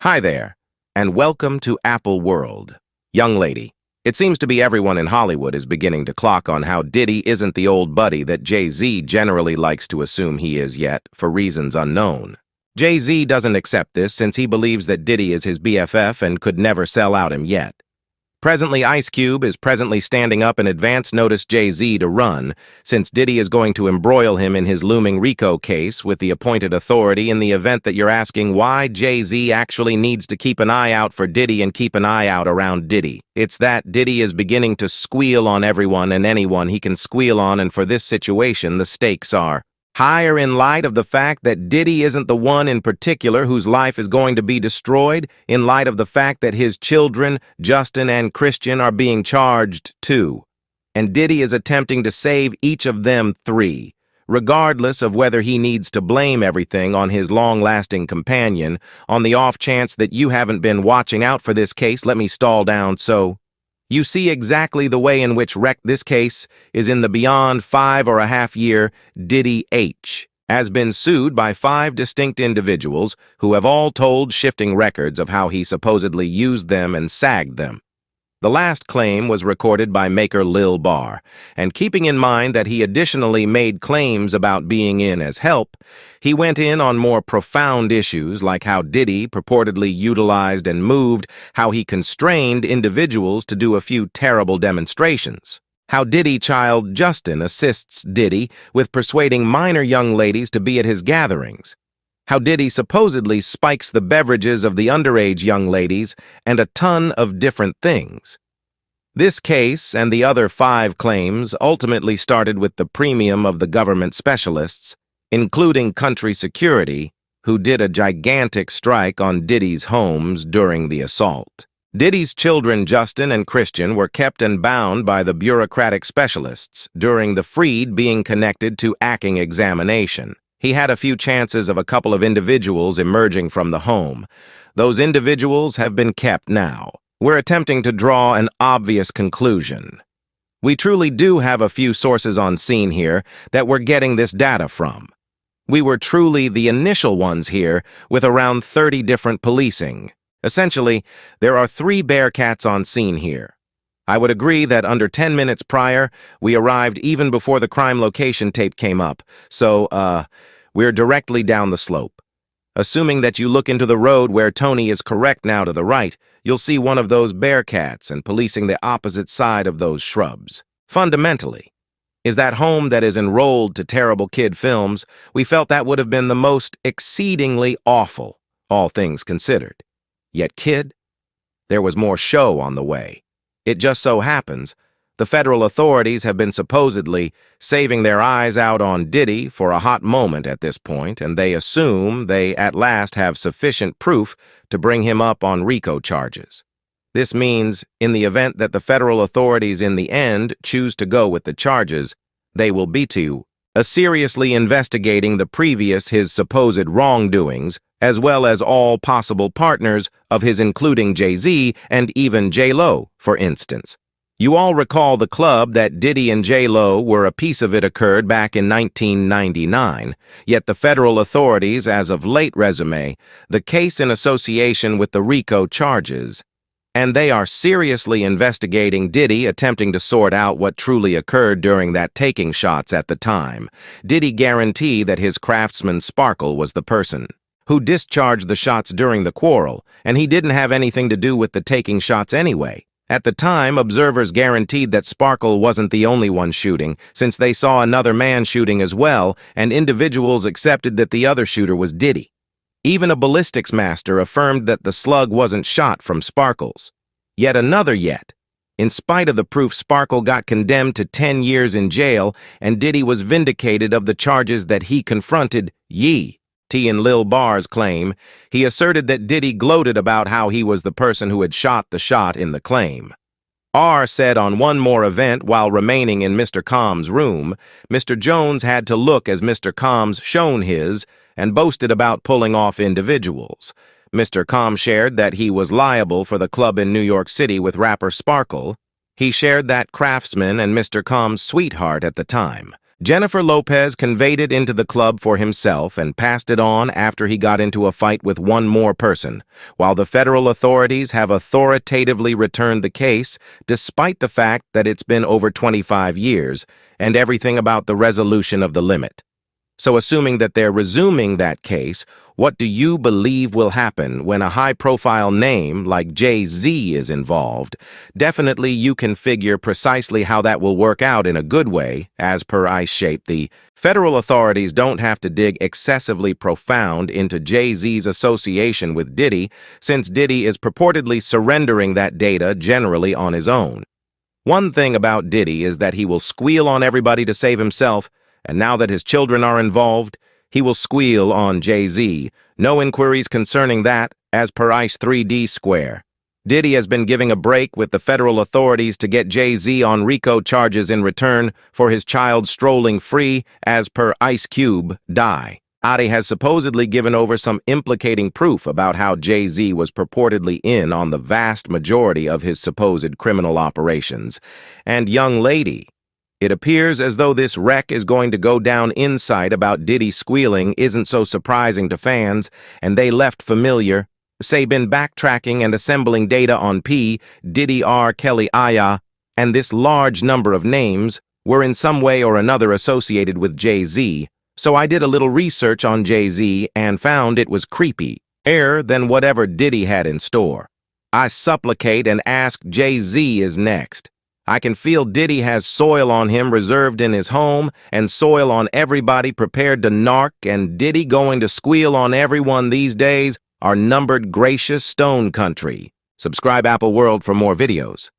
Hi there, and welcome to Apple World. Young lady, it seems to be everyone in Hollywood is beginning to clock on how Diddy isn't the old buddy that Jay-Z generally likes to assume he is yet, for reasons unknown. Jay-Z doesn't accept this since he believes that Diddy is his BFF and could never sell out him yet. Presently, Ice Cube is presently standing up an advance notice Jay-Z to run, since Diddy is going to embroil him in his looming RICO case with the appointed authority in the event that you're asking why Jay-Z actually needs to keep an eye out for Diddy and keep an eye out around Diddy. It's that Diddy is beginning to squeal on everyone and anyone he can squeal on, and for this situation, the stakes are higher in light of the fact that Diddy isn't the one in particular whose life is going to be destroyed, in light of the fact that his children, Justin and Christian, are being charged too. And Diddy is attempting to save each of them three, regardless of whether he needs to blame everything on his long-lasting companion. On the off chance that you haven't been watching out for this case, let me stall down so you see exactly the way in which wrecked this case is in the beyond 5.5-year Diddy H. has been sued by 5 distinct individuals who have all told shifting records of how he supposedly used them and sagged them. The last claim was recorded by maker Lil Bar, and keeping in mind that he additionally made claims about being in as help, he went in on more profound issues like how Diddy purportedly utilized and moved, how he constrained individuals to do a few terrible demonstrations, how Diddy child Justin assists Diddy with persuading minor young ladies to be at his gatherings, how Diddy supposedly spikes the beverages of the underage young ladies, and a ton of different things. This case and the other 5 claims ultimately started with the premium of the government specialists, including Country Security, who did a gigantic strike on Diddy's homes during the assault. Diddy's children Justin and Christian were kept and bound by the bureaucratic specialists during the freed being connected to acting examination. He had a few chances of a couple of individuals emerging from the home. Those individuals have been kept now. We're attempting to draw an obvious conclusion. We truly do have a few sources on scene here that we're getting this data from. We were truly the initial ones here with around 30 different policing. Essentially, there are 3 Bearcats on scene here. I would agree that under 10 minutes prior, we arrived even before the crime location tape came up, so, we're directly down the slope. Assuming that you look into the road where Tony is correct now to the right, you'll see one of those Bearcats and policing the opposite side of those shrubs. Fundamentally, is that home that is enrolled to Terrible Kid Films, we felt that would have been the most exceedingly awful, all things considered. Yet, kid, there was more show on the way. It just so happens the federal authorities have been supposedly saving their eyes out on Diddy for a hot moment at this point, and they assume they at last have sufficient proof to bring him up on RICO charges. This means, in the event that the federal authorities in the end choose to go with the charges, they will be seriously investigating the previous his supposed wrongdoings, as well as all possible partners of his, including Jay-Z and even J-Lo, for instance. You all recall the club that Diddy and J-Lo were a piece of. It occurred back in 1999, yet the federal authorities, as of late, resume the case in association with the RICO charges, and they are seriously investigating Diddy, attempting to sort out what truly occurred during that taking shots at the time. Diddy guarantee that his craftsman Sparkle was the person who discharged the shots during the quarrel, and he didn't have anything to do with the taking shots anyway. At the time, observers guaranteed that Sparkle wasn't the only one shooting, since they saw another man shooting as well, and individuals accepted that the other shooter was Diddy. Even a ballistics master affirmed that the slug wasn't shot from Sparkle's. Yet another yet. In spite of the proof, Sparkle got condemned to 10 years in jail, and Diddy was vindicated of the charges that he confronted T in Lil Bar's claim. He asserted that Diddy gloated about how he was the person who had shot the shot in the claim. R said on one more event while remaining in Mr. Combs' room, Mr. Jones had to look as Mr. Combs shown his and boasted about pulling off individuals. Mr. Combs shared that he was liable for the club in New York City with rapper Sparkle. He shared that craftsman and Mr. Combs' sweetheart at the time. Jennifer Lopez conveyed it into the club for himself and passed it on after he got into a fight with one more person, while the federal authorities have authoritatively returned the case, despite the fact that it's been over 25 years, and everything about the resolution of the limit. So assuming that they're resuming that case, what do you believe will happen when a high-profile name like Jay-Z is involved? Definitely you can figure precisely how that will work out in a good way, as per Ice Shape. The federal authorities don't have to dig excessively profound into Jay-Z's association with Diddy, since Diddy is purportedly surrendering that data generally on his own. One thing about Diddy is that he will squeal on everybody to save himself, and now that his children are involved, he will squeal on Jay-Z. No inquiries concerning that, as per Ice 3D Square. Diddy has been giving a break with the federal authorities to get Jay-Z on RICO charges in return for his child strolling free, as per Ice Cube Die. Adi has supposedly given over some implicating proof about how Jay-Z was purportedly in on the vast majority of his supposed criminal operations. And young lady, it appears as though this wreck is going to go down. Insight about Diddy squealing isn't so surprising to fans, and they left familiar, say been backtracking and assembling data on P, Diddy, R. Kelly, Aya, and this large number of names were in some way or another associated with Jay-Z. So I did a little research on Jay-Z and found it was creepier than whatever Diddy had in store. I supplicate and ask Jay-Z is next. I can feel Diddy has soil on him reserved in his home and soil on everybody prepared to narc, and Diddy going to squeal on everyone these days are numbered gracious stone country. Subscribe Apple World for more videos.